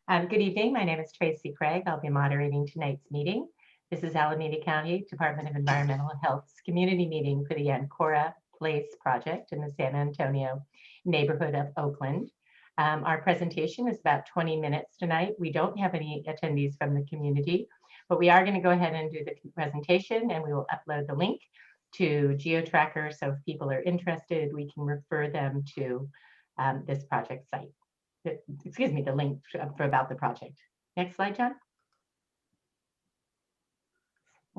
Good evening. My name is Tracy Craig. I'll be moderating tonight's meeting. This is Alameda County Department of Environmental Health's community meeting for the Ancora Place project in the San Antonio neighborhood of Oakland. Our presentation is about 20 minutes tonight. We don't have any attendees from the community, but we are going to go ahead and do the presentation, and we will upload the link to GeoTracker. So if people are interested, we can refer them to this project site. Excuse me, the link for about the project. Next slide, John.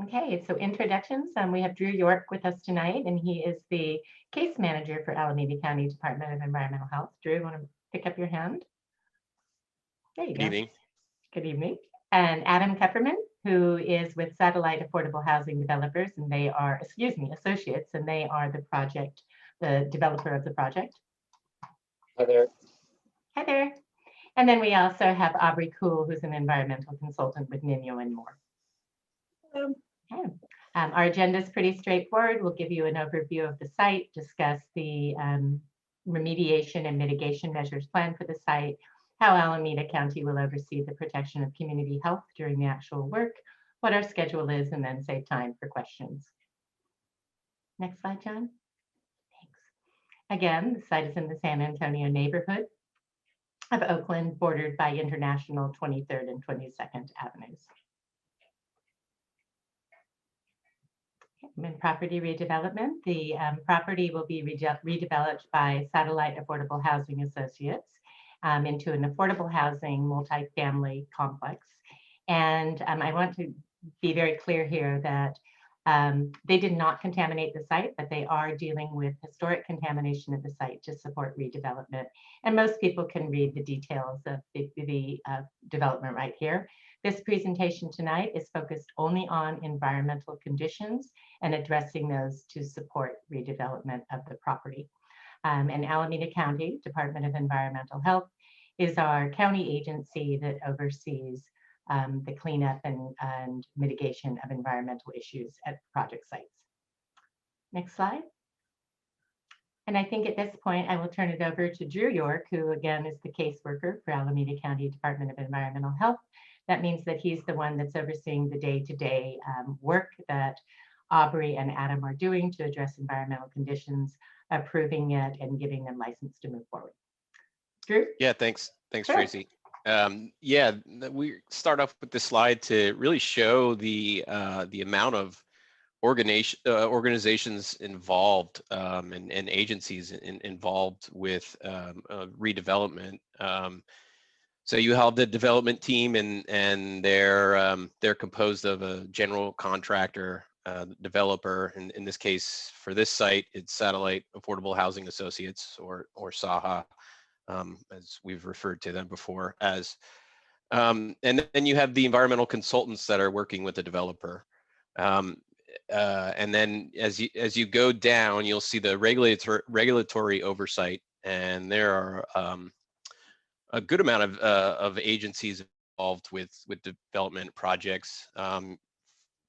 Okay, so introductions. We have Drew York with us tonight, and he is the case manager for Alameda County Department of Environmental Health. Drew, you want to pick up your hand? There you go. Good evening. Good evening. And Adam Kupperman, who is with Satellite Affordable Housing Developers, and they are, associates, and they are the developer of the project. Hi there. Hi there. And then we also have Aubrey Kuhl, who's an environmental consultant with Nino and more. Okay. Our agenda is pretty straightforward. We'll give you an overview of the site, discuss the remediation and mitigation measures planned for the site, how Alameda County will oversee the protection of community health during the actual work, what our schedule is, and then save time for questions. Next slide, John. Thanks. Again, the site is in the San Antonio neighborhood of Oakland, bordered by International 23rd and 22nd Avenues. In property redevelopment, the property will be redeveloped by Satellite Affordable Housing Associates into an affordable housing multifamily complex. And I want to be very clear here that they did not contaminate the site, but they are dealing with historic contamination of the site to support redevelopment. And most people can read the details of the development right here. This presentation tonight is focused only on environmental conditions and addressing those to support redevelopment of the property. And Alameda County Department of Environmental Health is our county agency that oversees the cleanup and mitigation of environmental issues at project sites. Next slide. And I think at this point, I will turn it over to Drew York, who again is the caseworker for Alameda County Department of Environmental Health. That means that he's the one that's overseeing the day-to-day work that Aubrey and Adam are doing to address environmental conditions, approving it, and giving them license to move forward. Drew? Yeah, thanks, Sure. Tracy. Yeah, we start off with this slide to really show the amount of organizations involved and agencies involved with redevelopment. So you have the development team, and they're composed of a general contractor, developer. And in this case, for this site, it's Satellite Affordable Housing Associates, or SAHA, as we've referred to them before as. And then you have the environmental consultants that are working with the developer. And then as you go down, you'll see the regulatory oversight, and there are a good amount of agencies involved with development projects.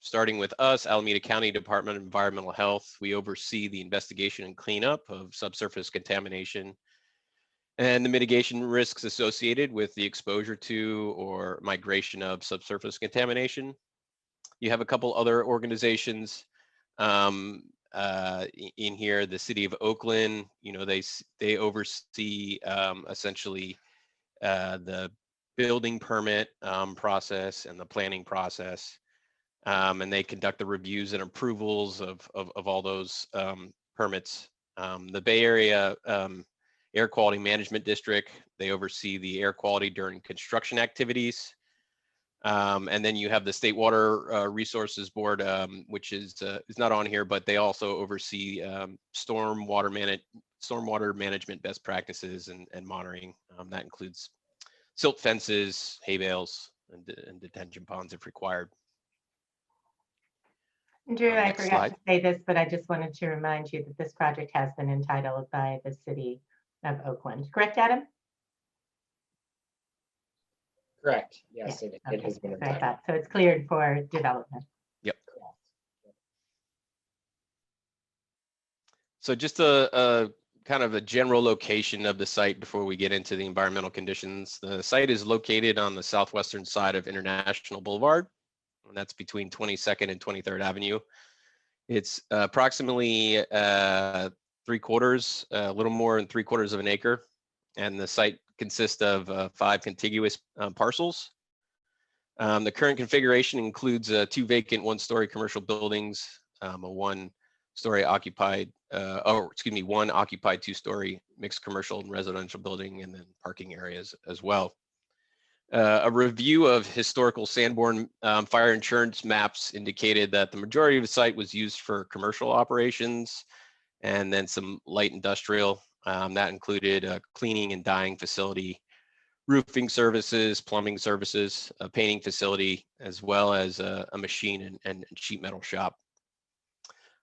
Starting with us, Alameda County Department of Environmental Health, we oversee the investigation and cleanup of subsurface contamination and the mitigation risks associated with the exposure to or migration of subsurface contamination. You have a couple other organizations in here. The City of Oakland, they oversee essentially the building permit process and the planning process, and they conduct the reviews and approvals of all those permits. The Bay Area Air Quality Management District, they oversee the air quality during construction activities. And then you have the State Water Resources Board, which is not on here, but they also oversee stormwater management best practices and monitoring. That includes silt fences, hay bales, and detention ponds if required. Drew, I forgot to say this, but I just wanted to remind you that this project has been entitled by the City of Oakland. Correct, Adam? Correct. Yes, Yeah. it has been entitled. So it's cleared for development. Yep. So just a kind of a general location of the site before we get into the environmental conditions. The site is located on the southwestern side of International Boulevard, and that's between 22nd and 23rd Avenue. It's approximately a little more than 3/4 of an acre, and the site consists of 5 contiguous parcels. The current configuration includes 2 vacant 1-story commercial buildings, a 1-story occupied, one occupied 2-story mixed commercial and residential building, and then parking areas as well. A review of historical Sanborn fire insurance maps indicated that the majority of the site was used for commercial operations and then some light industrial. That included a cleaning and dyeing facility, roofing services, plumbing services, a painting facility, as well as a machine and sheet metal shop.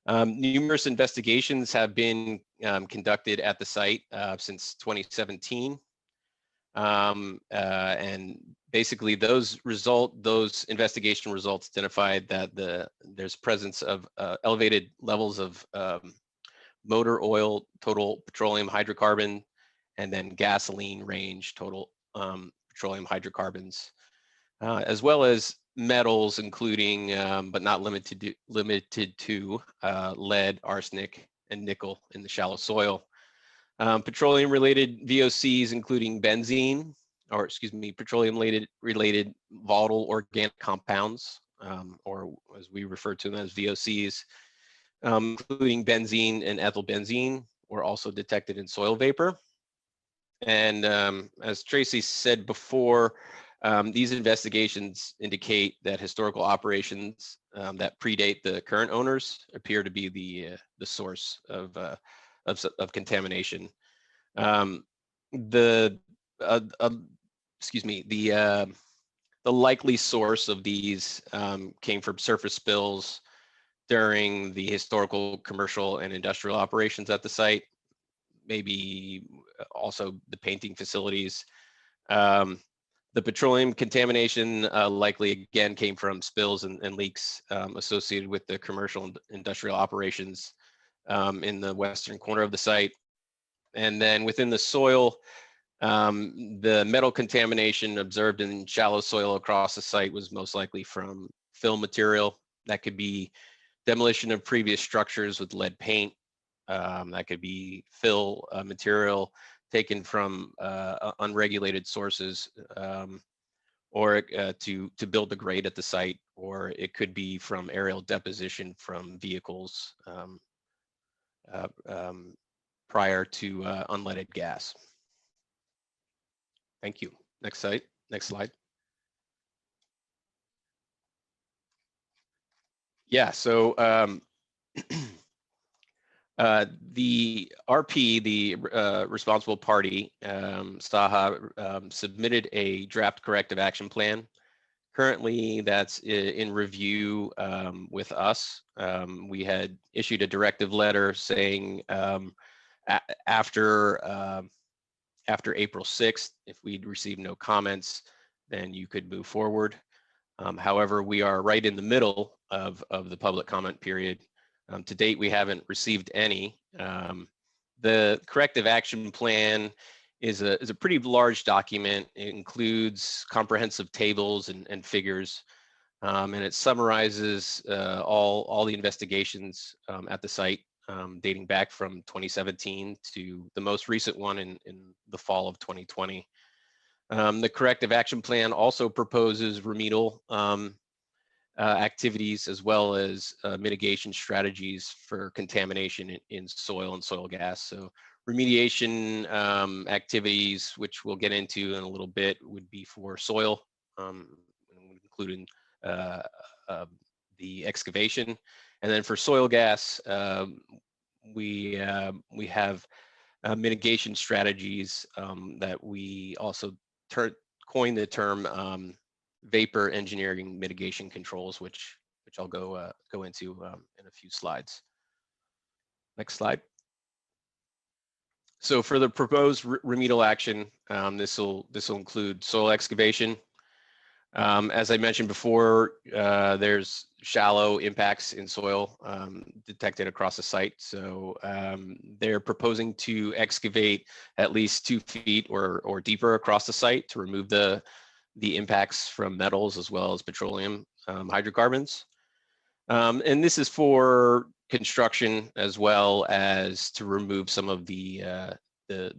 Numerous investigations have been conducted at the site since 2017. And basically those investigation results identified that there's presence of elevated levels of motor oil, total petroleum hydrocarbon, and then gasoline range, total petroleum hydrocarbons, as well as metals, including but not limited to lead, arsenic, and nickel in the shallow soil. Petroleum-related VOCs, including petroleum-related volatile organic compounds, or as we refer to them as VOCs, including benzene and ethylbenzene, were also detected in soil vapor. And as Tracy said before, these investigations indicate that historical operations that predate the current owners appear to be the source of contamination. The likely source of these came from surface spills during the historical commercial and industrial operations at the site, maybe also the painting facilities. The petroleum contamination likely again came from spills and leaks associated with the commercial and industrial operations in the western corner of the site. And then within the soil, the metal contamination observed in shallow soil across the site was most likely from fill material. That could be demolition of previous structures with lead paint. That could be fill material taken from unregulated sources, or to build the grade at the site, or it could be from aerial deposition from vehicles prior to unleaded gas. Thank you. Next slide. Yeah, so the RP, the responsible party, SAHA, submitted a draft corrective action plan. Currently, that's in review with us. We had issued a directive letter saying after April 6th, if we'd received no comments, then you could move forward. However, we are right in the middle of the public comment period. To date, we haven't received any. The corrective action plan is a pretty large document. It includes comprehensive tables and figures, and it summarizes all the investigations at the site, dating back from 2017 to the most recent one in the fall of 2020. The corrective action plan also proposes remedial activities as well as mitigation strategies for contamination in soil and soil gas. So remediation activities, which we'll get into in a little bit, would be for soil, including the excavation. And then for soil gas, we have mitigation strategies that we also coined the term vapor engineering mitigation controls, which I'll go into in a few slides. Next slide. So for the proposed remedial action, this will include soil excavation, As I mentioned before, there's shallow impacts in soil detected across the site. So they're proposing to excavate at least 2 feet or deeper across the site to remove the impacts from metals as well as petroleum hydrocarbons. And this is for construction as well as to remove some of the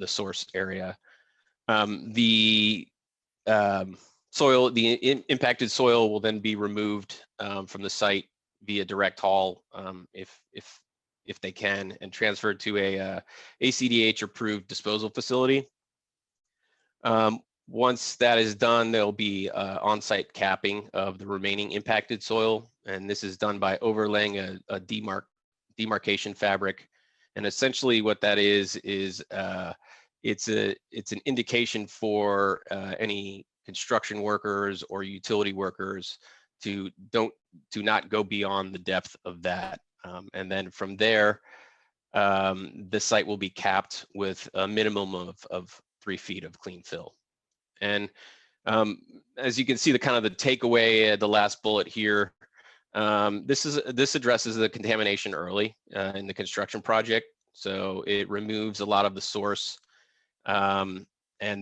source area. Soil, the impacted soil will then be removed from the site via direct haul if they can, and transferred to a ACDH approved disposal facility. Once that is done, there'll be on-site capping of the remaining impacted soil, and this is done by overlaying a demarcation fabric. And essentially what that is it's an indication for any construction workers or utility workers to not go beyond the depth of that. And then from there, the site will be capped with a minimum of 3 feet of clean fill. And as you can see, the takeaway at the last bullet here, this addresses the contamination early in the construction project. So it removes a lot of the source, and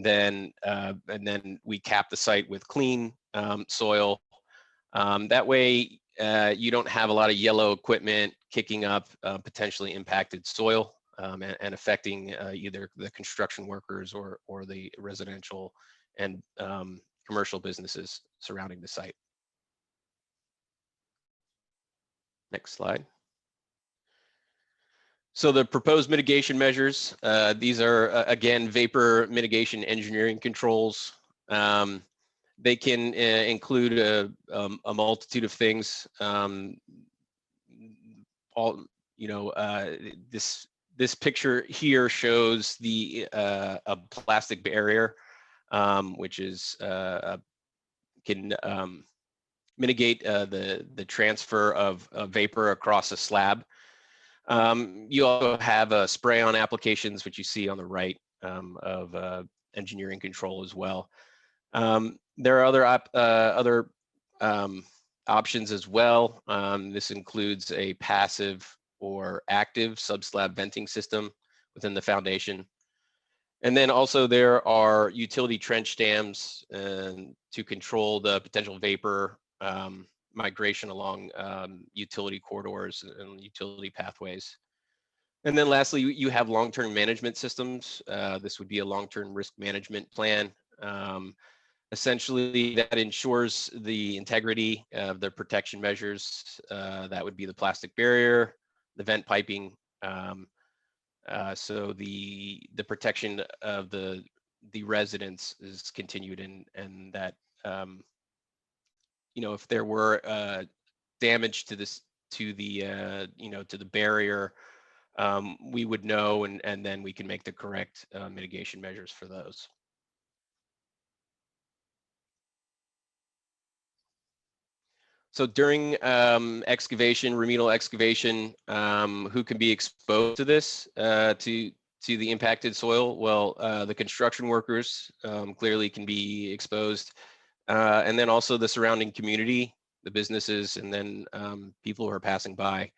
then we cap the site with clean soil. That way, you don't have a lot of yellow equipment kicking up potentially impacted soil and affecting either the construction workers or the residential and commercial businesses surrounding the site. Next slide. So the proposed mitigation measures, these are, again, vapor mitigation engineering controls. They can include a multitude of things. This picture here shows a plastic barrier, which is can mitigate the transfer of vapor across a slab. You also have spray-on applications, which you see on the right of engineering control as well. There are other options as well. This includes a passive or active subslab venting system within the foundation. And then also there are utility trench dams to control the potential vapor migration along utility corridors and utility pathways. And then lastly, you have long-term management systems. This would be a long-term risk management plan. Essentially, that ensures the integrity of the protection measures. That would be the plastic barrier, the vent piping. So the protection of the residents is continued, and that if there were damage to the barrier, we would know, and then we can make the correct mitigation measures for those. So during excavation, remedial excavation, who can be exposed to this, to the impacted soil? Well, the construction workers clearly can be exposed, and then also the surrounding community, the businesses, and then people who are passing by.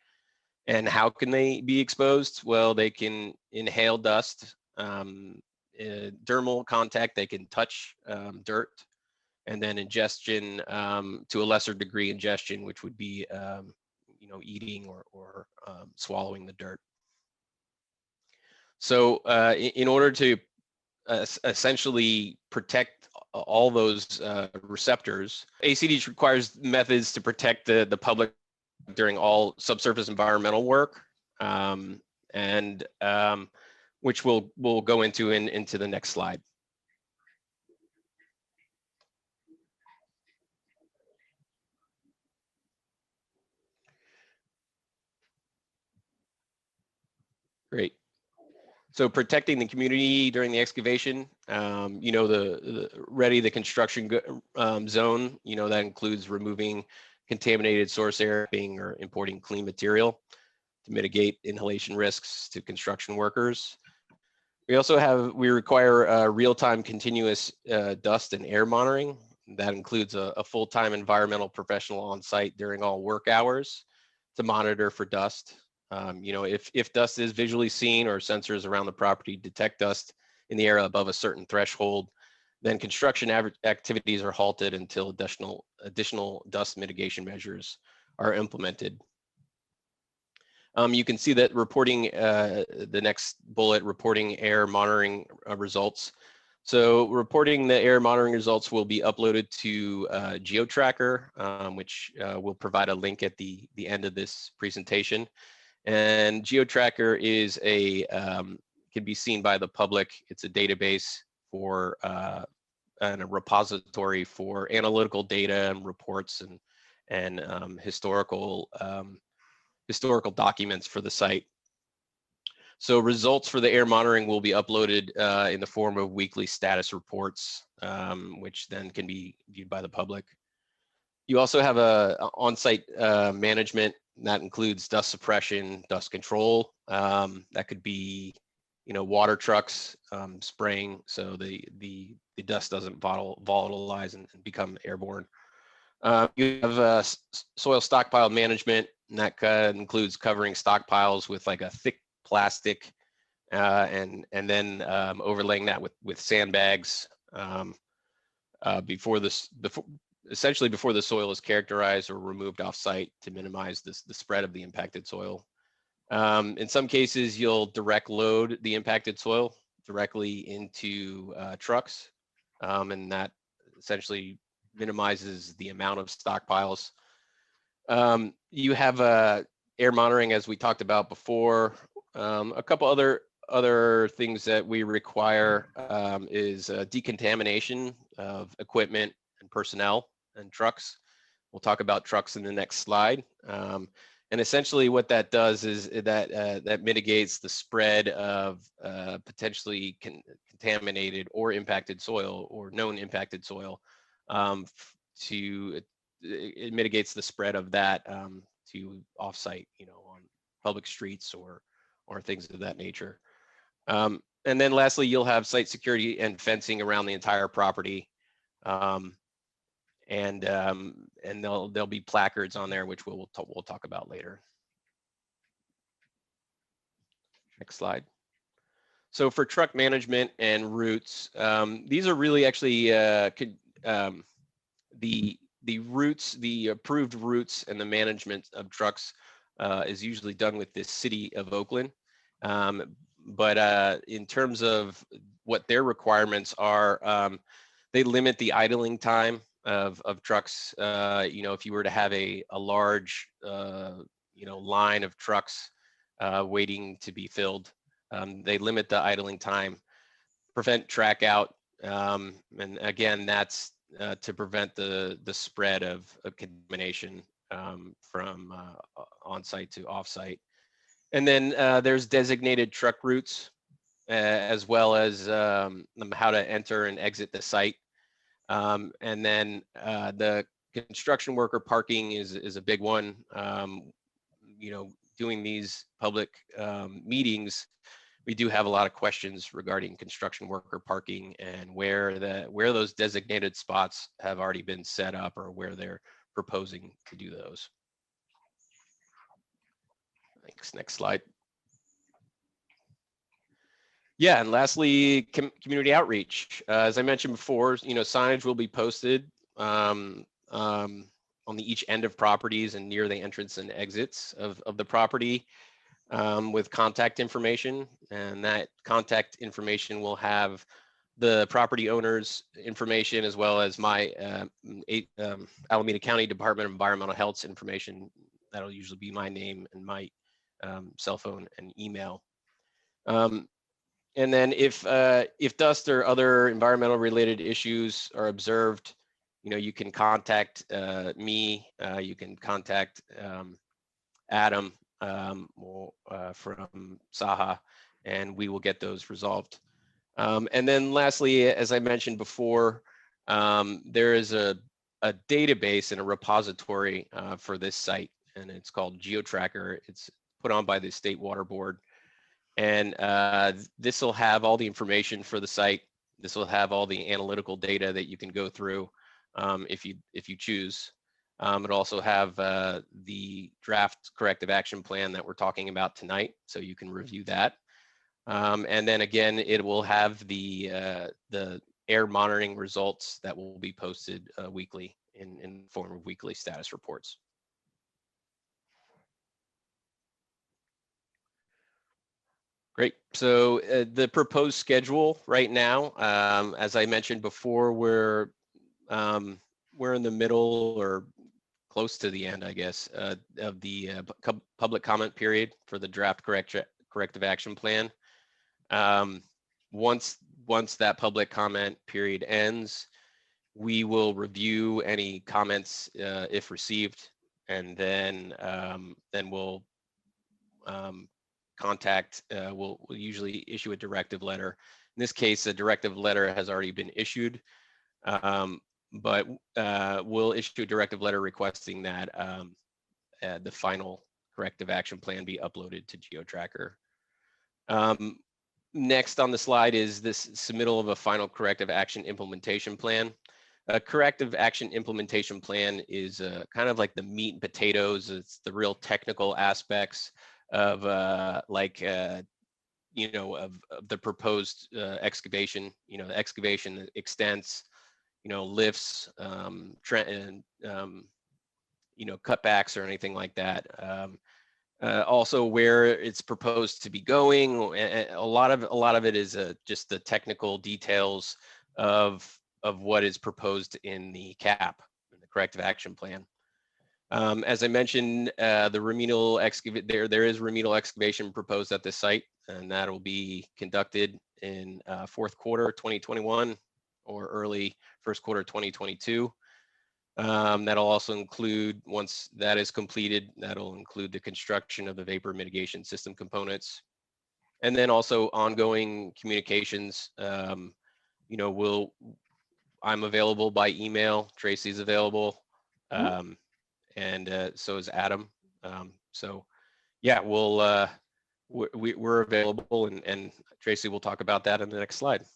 And how can they be exposed? Well, they can inhale dust, dermal contact, they can touch dirt, and then ingestion, to a lesser degree ingestion, which would be eating or swallowing the dirt. So in order to essentially protect all those receptors, ACDH requires methods to protect the public during all subsurface environmental work, and which we'll go into the next slide. Great. So protecting the community during the excavation, the construction zone, that includes removing contaminated source air, or importing clean material to mitigate inhalation risks to construction workers. We require real-time continuous dust and air monitoring That includes a full-time environmental professional on site during all work hours to monitor for dust. You know, if dust is visually seen or sensors around the property detect dust in the air above a certain threshold, then construction activities are halted until additional dust mitigation measures are implemented. You can see that reporting, the next bullet, reporting air monitoring results. So reporting the air monitoring results will be uploaded to GeoTracker, which will provide a link at the end of this presentation. And GeoTracker is can be seen by the public. It's a database for and a repository for analytical data and reports and historical documents for the site. So results for the air monitoring will be uploaded in the form of weekly status reports, which then can be viewed by the public. You also have a on-site management that includes dust suppression, dust control. That could be, you know, water trucks spraying so the dust doesn't volatilize and become airborne. You have soil stockpile management, and that includes covering stockpiles with like a thick plastic and then overlaying that with sandbags essentially before the soil is characterized or removed off-site to minimize the spread of the impacted soil. In some cases, you'll direct load the impacted soil directly into trucks, and that essentially minimizes the amount of stockpiles. You have air monitoring, as we talked about before. A couple other things that we require is decontamination of equipment and personnel and trucks. We'll talk about trucks in the next slide. And essentially what that does is that mitigates the spread of potentially contaminated or impacted soil or known impacted soil. It mitigates the spread of that to offsite, you know, on public streets or things of that nature. And then lastly, you'll have site security and fencing around the entire property. And there'll be placards on there, which we'll talk about later. Next slide. So for truck management and routes, these are really actually the routes, the approved routes and the management of trucks is usually done with the city of Oakland. But in terms of what their requirements are, they limit the idling time of trucks. You know, if you were to have a large, you know, line of trucks waiting to be filled, they limit the idling time, prevent track out. And again, that's to prevent the spread of contamination from on-site to off-site. And then there's designated truck routes, as well as how to enter and exit the site. And then the construction worker parking is a big one. You know, doing these public meetings, we do have a lot of questions regarding construction worker parking and where those designated spots have already been set up or where they're proposing to do those. Thanks. Next slide. Yeah, and lastly, community outreach. As I mentioned before, you know, signage will be posted on each end of properties and near the entrance and exits of the property with contact information, and that contact information will have the property owner's information as well as my Alameda County Department of Environmental Health's information. That'll usually be my name and my cell phone and email. And then if dust or other environmental related issues are observed, you know, you can contact me, you can contact Adam from Saha, and we will get those resolved. And then lastly, as I mentioned before, there is a database and a repository for this site, and it's called GeoTracker. It's put on by the State Water Board. And this will have all the information for the site. This will have all the analytical data that you can go through. if you choose. It'll also have the draft corrective action plan that we're talking about tonight, so you can review that. And then again, it will have the air monitoring results that will be posted weekly in the form of weekly status reports. Great. So the proposed schedule right now, as I mentioned before, we're in the middle or close to the end, I guess, of the public comment period for the draft corrective action plan. Once that public comment period ends, we will review any comments if received, and then we'll contact. We'll usually issue a directive letter. In this case, a directive letter has already been issued, but we'll issue a directive letter requesting that the final corrective action plan be uploaded to GeoTracker. Next on the slide is this submittal of a final corrective action implementation plan. A corrective action implementation plan is kind of like the meat and potatoes. It's the real technical aspects of you know, of the proposed excavation. You know, the excavation extents, you know, lifts, you know, cutbacks or anything like that. Also where it's proposed to be going. A lot of it is just the technical details of what is proposed in the CAP, in the corrective action plan. As I mentioned, the remedial there is remedial excavation proposed at this site, and that will be conducted in fourth quarter 2021 or early first quarter 2022. That'll also include, once that is completed, that'll include the construction of the vapor mitigation system components, and then also ongoing communications. You know, I'm available by email. Tracy's available, and so is Adam. So yeah, we're available, and Tracy will talk about that in the next slide.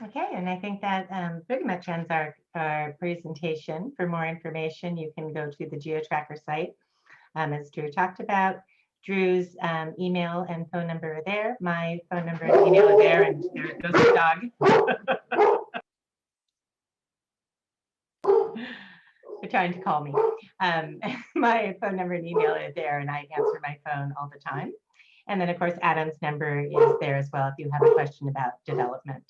Okay, and I think that pretty much ends our presentation. For more information, you can go to the GeoTracker site. As Drew talked about, Drew's email and phone number are there. My phone number and email are there, and there goes the dog. They're trying to call me. My phone number and email are there, and I answer my phone all the time. And then, of course, Adam's number is there as well if you have a question about development.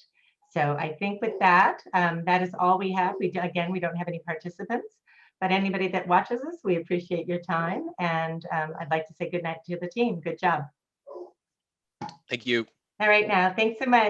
So I think with that, that is all we have. Again, we don't have any participants, but anybody that watches us, we appreciate your time. And I'd like to say good night to the team. Good job. Thank you. All right now, thanks so much.